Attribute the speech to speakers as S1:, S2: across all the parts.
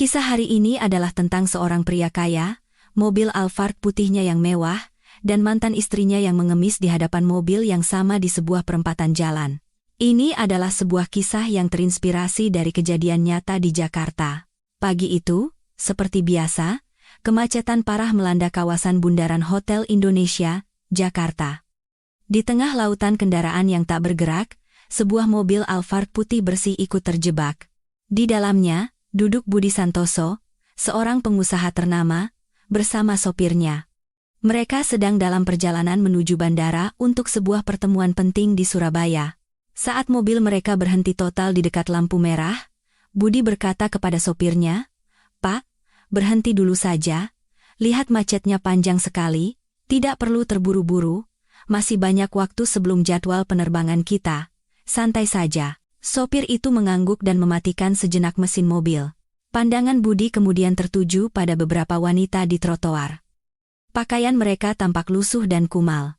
S1: Kisah hari ini adalah tentang seorang pria kaya, mobil Alphard putihnya yang mewah, dan mantan istrinya yang mengemis di hadapan mobil yang sama di sebuah perempatan jalan. Ini adalah sebuah kisah yang terinspirasi dari kejadian nyata di Jakarta. Pagi itu, seperti biasa, kemacetan parah melanda kawasan Bundaran Hotel Indonesia, Jakarta. Di tengah lautan kendaraan yang tak bergerak, sebuah mobil Alphard putih bersih ikut terjebak. Di dalamnya, duduk Budi Santoso, seorang pengusaha ternama, bersama sopirnya. Mereka sedang dalam perjalanan menuju bandara untuk sebuah pertemuan penting di Surabaya. Saat mobil mereka berhenti total di dekat lampu merah, Budi berkata kepada sopirnya, "Pak, berhenti dulu saja. Lihat macetnya panjang sekali, tidak perlu terburu-buru. Masih banyak waktu sebelum jadwal penerbangan kita. Santai saja." Sopir itu mengangguk dan mematikan sejenak mesin mobil. Pandangan Budi kemudian tertuju pada beberapa wanita di trotoar. Pakaian mereka tampak lusuh dan kumal.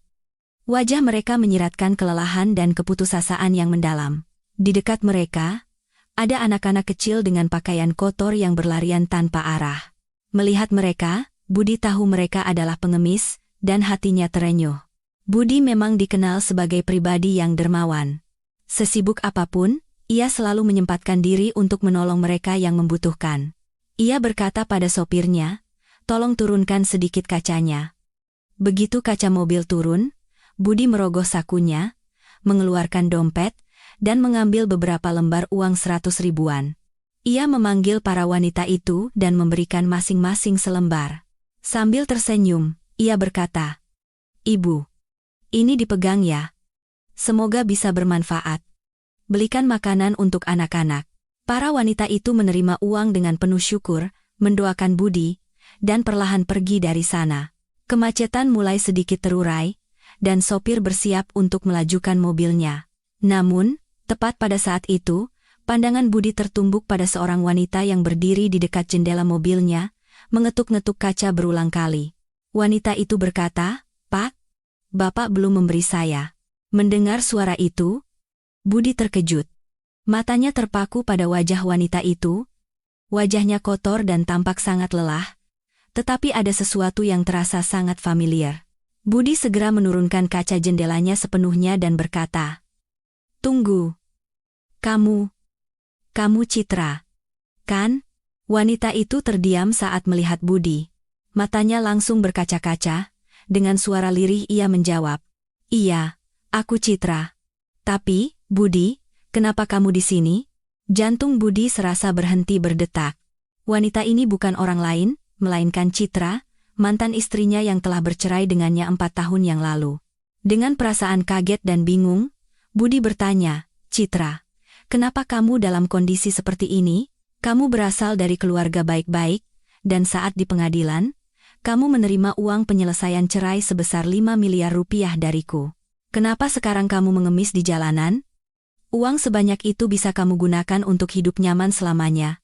S1: Wajah mereka menyiratkan kelelahan dan keputusasaan yang mendalam. Di dekat mereka, ada anak-anak kecil dengan pakaian kotor yang berlarian tanpa arah. Melihat mereka, Budi tahu mereka adalah pengemis, dan hatinya terenyuh. Budi memang dikenal sebagai pribadi yang dermawan. Sesibuk apapun, ia selalu menyempatkan diri untuk menolong mereka yang membutuhkan. Ia berkata pada sopirnya, "Tolong turunkan sedikit kacanya." Begitu kaca mobil turun, Budi merogoh sakunya, mengeluarkan dompet, dan mengambil beberapa lembar uang 100 ribuan. Ia memanggil para wanita itu dan memberikan masing-masing selembar. Sambil tersenyum, ia berkata, "Ibu, ini dipegang ya. Semoga bisa bermanfaat. Belikan makanan untuk anak-anak." Para wanita itu menerima uang dengan penuh syukur, mendoakan Budi, dan perlahan pergi dari sana. Kemacetan mulai sedikit terurai, dan sopir bersiap untuk melajukan mobilnya. Namun, tepat pada saat itu, pandangan Budi tertumbuk pada seorang wanita yang berdiri di dekat jendela mobilnya, mengetuk-ngetuk kaca berulang kali. Wanita itu berkata, "Pak, Bapak belum memberi saya." Mendengar suara itu, Budi terkejut. Matanya terpaku pada wajah wanita itu. Wajahnya kotor dan tampak sangat lelah, tetapi ada sesuatu yang terasa sangat familiar. Budi segera menurunkan kaca jendelanya sepenuhnya dan berkata, "Tunggu. Kamu Citra, kan?" Wanita itu terdiam saat melihat Budi. Matanya langsung berkaca-kaca, dengan suara lirih ia menjawab, "Iya, aku Citra. Tapi, Budi, kenapa kamu di sini?" Jantung Budi serasa berhenti berdetak. Wanita ini bukan orang lain, melainkan Citra, mantan istrinya yang telah bercerai dengannya 4 tahun yang lalu. Dengan perasaan kaget dan bingung, Budi bertanya, "Citra, kenapa kamu dalam kondisi seperti ini? Kamu berasal dari keluarga baik-baik, dan saat di pengadilan, kamu menerima uang penyelesaian cerai sebesar 5 miliar rupiah dariku. Kenapa sekarang kamu mengemis di jalanan? Uang sebanyak itu bisa kamu gunakan untuk hidup nyaman selamanya.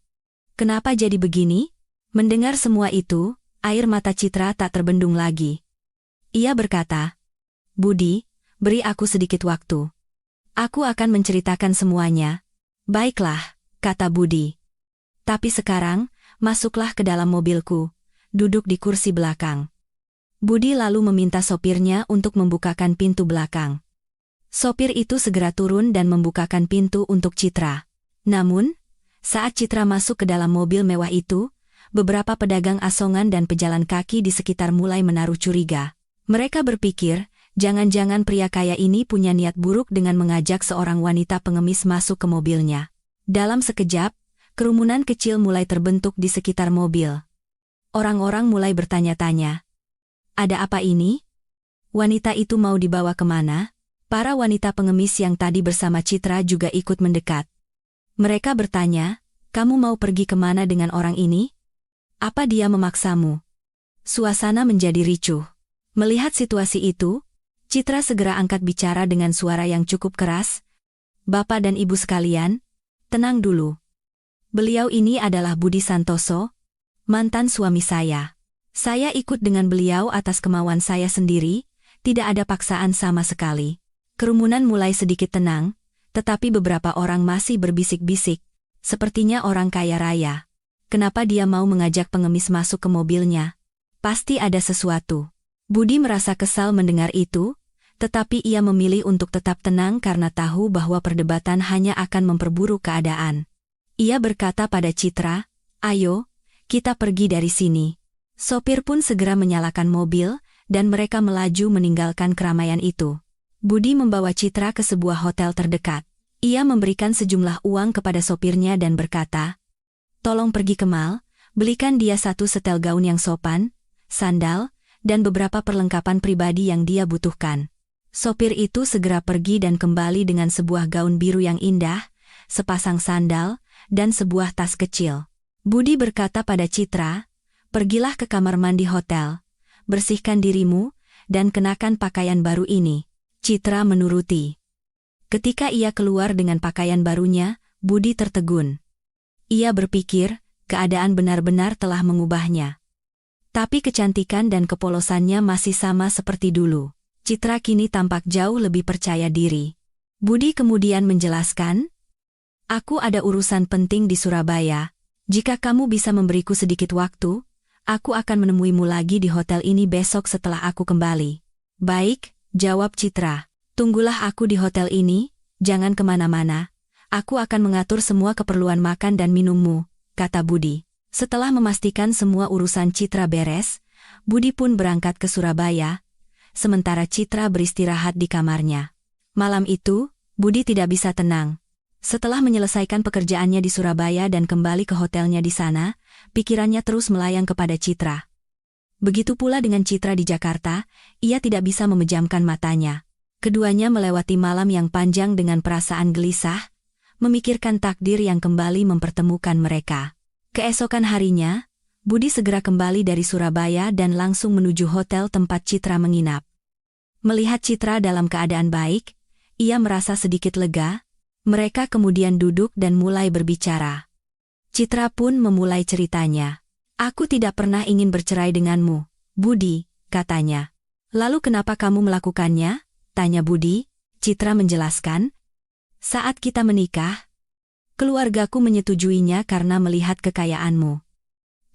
S1: Kenapa jadi begini?" Mendengar semua itu, air mata Citra tak terbendung lagi. Ia berkata, "Budi, beri aku sedikit waktu. Aku akan menceritakan semuanya." "Baiklah," kata Budi. "Tapi sekarang, masuklah ke dalam mobilku, duduk di kursi belakang." Budi lalu meminta sopirnya untuk membukakan pintu belakang. Sopir itu segera turun dan membukakan pintu untuk Citra. Namun, saat Citra masuk ke dalam mobil mewah itu, beberapa pedagang asongan dan pejalan kaki di sekitar mulai menaruh curiga. Mereka berpikir, jangan-jangan pria kaya ini punya niat buruk dengan mengajak seorang wanita pengemis masuk ke mobilnya. Dalam sekejap, kerumunan kecil mulai terbentuk di sekitar mobil. Orang-orang mulai bertanya-tanya, "Ada apa ini? Wanita itu mau dibawa kemana?" Para wanita pengemis yang tadi bersama Citra juga ikut mendekat. Mereka bertanya, "Kamu mau pergi kemana dengan orang ini? Apa dia memaksamu?" Suasana menjadi ricuh. Melihat situasi itu, Citra segera angkat bicara dengan suara yang cukup keras, "Bapak dan Ibu sekalian, tenang dulu. Beliau ini adalah Budi Santoso, mantan suami saya. Saya ikut dengan beliau atas kemauan saya sendiri, tidak ada paksaan sama sekali." Kerumunan mulai sedikit tenang, tetapi beberapa orang masih berbisik-bisik, sepertinya orang kaya raya. Kenapa dia mau mengajak pengemis masuk ke mobilnya? Pasti ada sesuatu. Budi merasa kesal mendengar itu, tetapi ia memilih untuk tetap tenang karena tahu bahwa perdebatan hanya akan memperburuk keadaan. Ia berkata pada Citra, "Ayo, kita pergi dari sini." Sopir pun segera menyalakan mobil, dan mereka melaju meninggalkan keramaian itu. Budi membawa Citra ke sebuah hotel terdekat. Ia memberikan sejumlah uang kepada sopirnya dan berkata, "Tolong pergi ke mall, belikan dia satu setel gaun yang sopan, sandal, dan beberapa perlengkapan pribadi yang dia butuhkan." Sopir itu segera pergi dan kembali dengan sebuah gaun biru yang indah, sepasang sandal, dan sebuah tas kecil. Budi berkata pada Citra, "Pergilah ke kamar mandi hotel, bersihkan dirimu, dan kenakan pakaian baru ini." Citra menuruti. Ketika ia keluar dengan pakaian barunya, Budi tertegun. Ia berpikir, keadaan benar-benar telah mengubahnya. Tapi kecantikan dan kepolosannya masih sama seperti dulu. Citra kini tampak jauh lebih percaya diri. Budi kemudian menjelaskan, "Aku ada urusan penting di Surabaya. Jika kamu bisa memberiku sedikit waktu, aku akan menemuimu lagi di hotel ini besok setelah aku kembali." "Baik," jawab Citra. "Tunggulah aku di hotel ini, jangan kemana-mana. Aku akan mengatur semua keperluan makan dan minummu," kata Budi. Setelah memastikan semua urusan Citra beres, Budi pun berangkat ke Surabaya, sementara Citra beristirahat di kamarnya. Malam itu, Budi tidak bisa tenang. Setelah menyelesaikan pekerjaannya di Surabaya dan kembali ke hotelnya di sana, pikirannya terus melayang kepada Citra. Begitu pula dengan Citra di Jakarta, ia tidak bisa memejamkan matanya. Keduanya melewati malam yang panjang dengan perasaan gelisah, memikirkan takdir yang kembali mempertemukan mereka. Keesokan harinya, Budi segera kembali dari Surabaya dan langsung menuju hotel tempat Citra menginap. Melihat Citra dalam keadaan baik, ia merasa sedikit lega. Mereka kemudian duduk dan mulai berbicara. Citra pun memulai ceritanya. "Aku tidak pernah ingin bercerai denganmu, Budi," katanya. "Lalu kenapa kamu melakukannya?" tanya Budi. Citra menjelaskan, "Saat kita menikah, keluargaku menyetujuinya karena melihat kekayaanmu.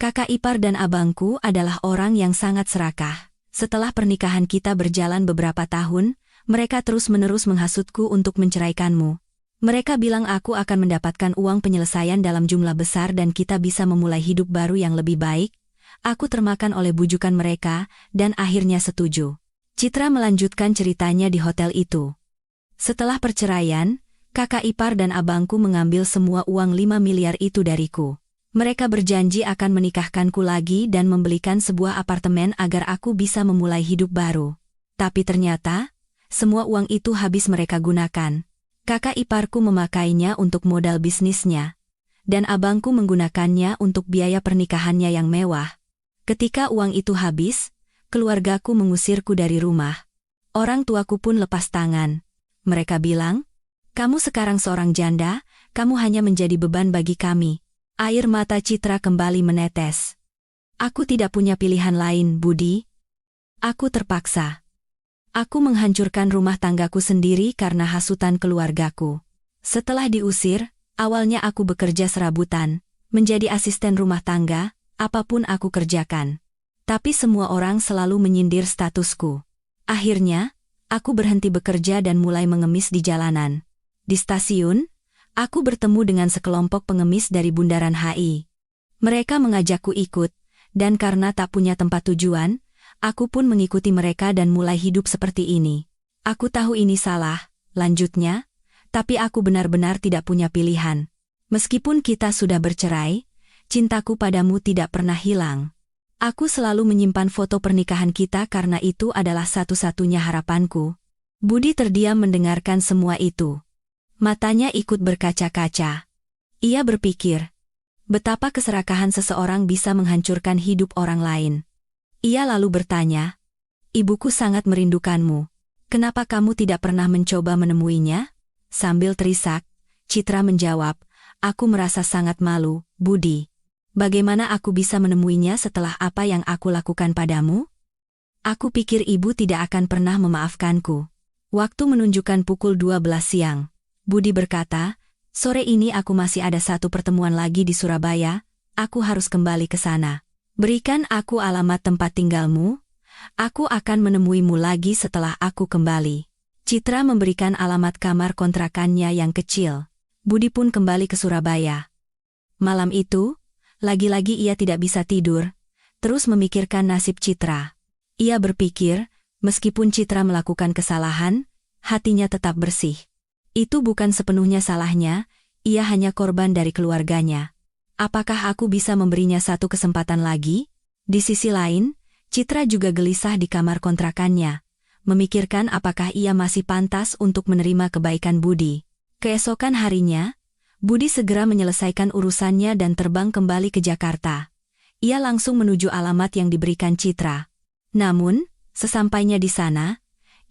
S1: Kakak ipar dan abangku adalah orang yang sangat serakah. Setelah pernikahan kita berjalan beberapa tahun, mereka terus-menerus menghasutku untuk menceraikanmu. Mereka bilang aku akan mendapatkan uang penyelesaian dalam jumlah besar dan kita bisa memulai hidup baru yang lebih baik. Aku termakan oleh bujukan mereka, dan akhirnya setuju." Citra melanjutkan ceritanya di hotel itu. "Setelah perceraian, kakak ipar dan abangku mengambil semua uang 5 miliar itu dariku. Mereka berjanji akan menikahkanku lagi dan membelikan sebuah apartemen agar aku bisa memulai hidup baru. Tapi ternyata, semua uang itu habis mereka gunakan. Kakak iparku memakainya untuk modal bisnisnya, dan abangku menggunakannya untuk biaya pernikahannya yang mewah. Ketika uang itu habis, keluargaku mengusirku dari rumah. Orang tuaku pun lepas tangan. Mereka bilang, 'Kamu sekarang seorang janda, kamu hanya menjadi beban bagi kami.'" Air mata Citra kembali menetes. "Aku tidak punya pilihan lain, Budi. Aku terpaksa. Aku menghancurkan rumah tanggaku sendiri karena hasutan keluargaku. Setelah diusir, awalnya aku bekerja serabutan, menjadi asisten rumah tangga, apapun aku kerjakan. Tapi semua orang selalu menyindir statusku. Akhirnya, aku berhenti bekerja dan mulai mengemis di jalanan. Di stasiun, aku bertemu dengan sekelompok pengemis dari Bundaran HI. Mereka mengajakku ikut, dan karena tak punya tempat tujuan, aku pun mengikuti mereka dan mulai hidup seperti ini. Aku tahu ini salah," lanjutnya, "tapi aku benar-benar tidak punya pilihan. Meskipun kita sudah bercerai, cintaku padamu tidak pernah hilang. Aku selalu menyimpan foto pernikahan kita karena itu adalah satu-satunya harapanku." Budi terdiam mendengarkan semua itu. Matanya ikut berkaca-kaca. Ia berpikir, betapa keserakahan seseorang bisa menghancurkan hidup orang lain. Ia lalu bertanya, "Ibuku sangat merindukanmu. Kenapa kamu tidak pernah mencoba menemuinya?" Sambil terisak, Citra menjawab, "Aku merasa sangat malu, Budi. Bagaimana aku bisa menemuinya setelah apa yang aku lakukan padamu? Aku pikir ibu tidak akan pernah memaafkanku." Waktu menunjukkan pukul 12 siang. Budi berkata, "Sore ini aku masih ada satu pertemuan lagi di Surabaya, aku harus kembali ke sana. Berikan aku alamat tempat tinggalmu, aku akan menemuimu lagi setelah aku kembali. Citra memberikan alamat kamar kontrakannya yang kecil. Budi pun kembali ke Surabaya. Malam itu, lagi-lagi ia tidak bisa tidur, terus memikirkan nasib Citra. Ia berpikir, meskipun Citra melakukan kesalahan, hatinya tetap bersih. Itu bukan sepenuhnya salahnya, ia hanya korban dari keluarganya. Apakah aku bisa memberinya satu kesempatan lagi? Di sisi lain, Citra juga gelisah di kamar kontrakannya, memikirkan apakah ia masih pantas untuk menerima kebaikan Budi. Keesokan harinya, Budi segera menyelesaikan urusannya dan terbang kembali ke Jakarta. Ia langsung menuju alamat yang diberikan Citra. Namun, sesampainya di sana,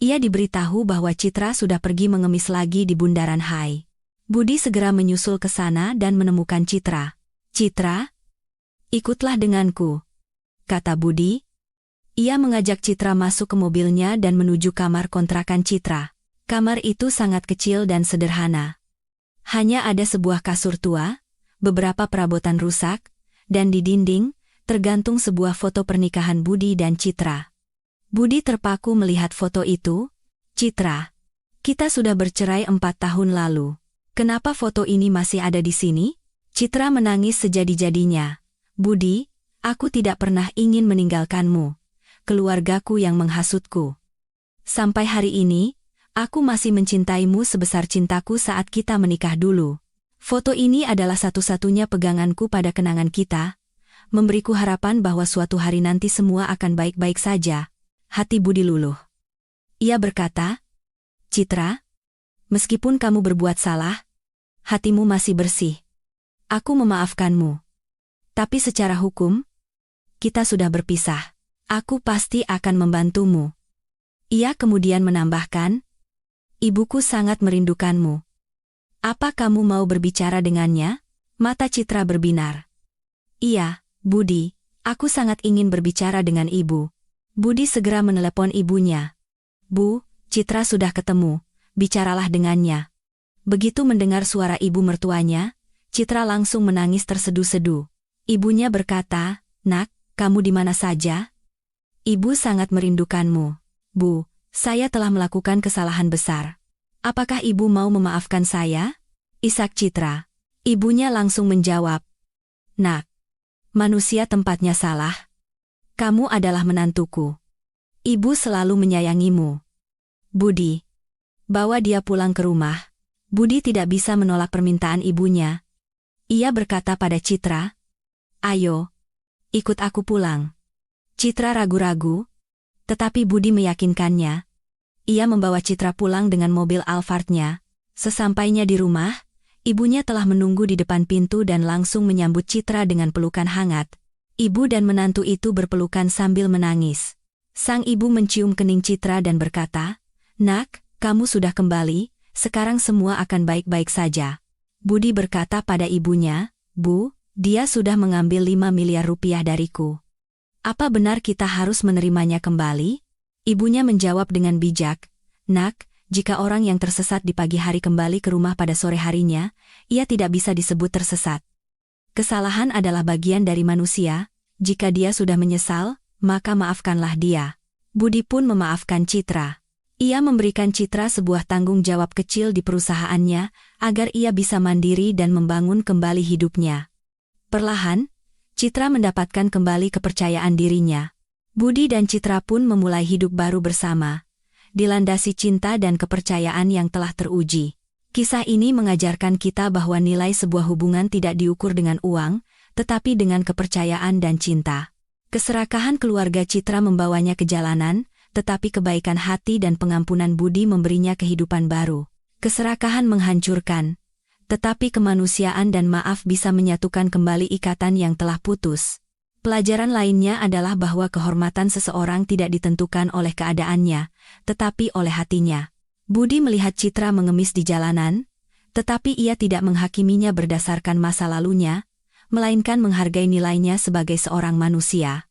S1: ia diberitahu bahwa Citra sudah pergi mengemis lagi di Bundaran Hai. Budi segera menyusul ke sana dan menemukan Citra. "Citra, ikutlah denganku," kata Budi. Ia mengajak Citra masuk ke mobilnya dan menuju kamar kontrakan Citra. Kamar itu sangat kecil dan sederhana. Hanya ada sebuah kasur tua, beberapa perabotan rusak, dan di dinding tergantung sebuah foto pernikahan Budi dan Citra. Budi terpaku melihat foto itu. "Citra, kita sudah bercerai 4 tahun lalu. Kenapa foto ini masih ada di sini?" Citra menangis sejadi-jadinya. "Budi, aku tidak pernah ingin meninggalkanmu. Keluargaku yang menghasutku. Sampai hari ini, aku masih mencintaimu sebesar cintaku saat kita menikah dulu. Foto ini adalah satu-satunya peganganku pada kenangan kita, memberiku harapan bahwa suatu hari nanti semua akan baik-baik saja." Hati Budi luluh. Ia berkata, "Citra, meskipun kamu berbuat salah, hatimu masih bersih. Aku memaafkanmu. Tapi secara hukum, kita sudah berpisah. Aku pasti akan membantumu." Ia kemudian menambahkan, "Ibuku sangat merindukanmu. Apa kamu mau berbicara dengannya?" Mata Citra berbinar. "Iya, Budi, aku sangat ingin berbicara dengan ibu." Budi segera menelepon ibunya. "Bu, Citra sudah ketemu, bicaralah dengannya." Begitu mendengar suara ibu mertuanya, Citra langsung menangis tersedu-sedu. Ibunya berkata, "Nak, kamu di mana saja? Ibu sangat merindukanmu." "Bu, saya telah melakukan kesalahan besar. Apakah ibu mau memaafkan saya?" isak Citra. Ibunya langsung menjawab, "Nak, manusia tempatnya salah. Kamu adalah menantuku. Ibu selalu menyayangimu. Budi, bawa dia pulang ke rumah." Budi tidak bisa menolak permintaan ibunya. Ia berkata pada Citra, "Ayo, ikut aku pulang." Citra ragu-ragu, tetapi Budi meyakinkannya. Ia membawa Citra pulang dengan mobil Alphardnya. Sesampainya di rumah, ibunya telah menunggu di depan pintu dan langsung menyambut Citra dengan pelukan hangat. Ibu dan menantu itu berpelukan sambil menangis. Sang ibu mencium kening Citra dan berkata, "Nak, kamu sudah kembali, sekarang semua akan baik-baik saja." Budi berkata pada ibunya, "Bu, dia sudah mengambil 5 miliar rupiah dariku. Apa benar kita harus menerimanya kembali?" Ibunya menjawab dengan bijak, "Nak, jika orang yang tersesat di pagi hari kembali ke rumah pada sore harinya, ia tidak bisa disebut tersesat. Kesalahan adalah bagian dari manusia, jika dia sudah menyesal, maka maafkanlah dia." Budi pun memaafkan Citra. Ia memberikan Citra sebuah tanggung jawab kecil di perusahaannya, agar ia bisa mandiri dan membangun kembali hidupnya. Perlahan, Citra mendapatkan kembali kepercayaan dirinya. Budi dan Citra pun memulai hidup baru bersama, dilandasi cinta dan kepercayaan yang telah teruji. Kisah ini mengajarkan kita bahwa nilai sebuah hubungan tidak diukur dengan uang, tetapi dengan kepercayaan dan cinta. Keserakahan keluarga Citra membawanya ke jalanan, tetapi kebaikan hati dan pengampunan Budi memberinya kehidupan baru. Keserakahan menghancurkan, tetapi kemanusiaan dan maaf bisa menyatukan kembali ikatan yang telah putus. Pelajaran lainnya adalah bahwa kehormatan seseorang tidak ditentukan oleh keadaannya, tetapi oleh hatinya. Budi melihat Citra mengemis di jalanan, tetapi ia tidak menghakiminya berdasarkan masa lalunya, melainkan menghargai nilainya sebagai seorang manusia.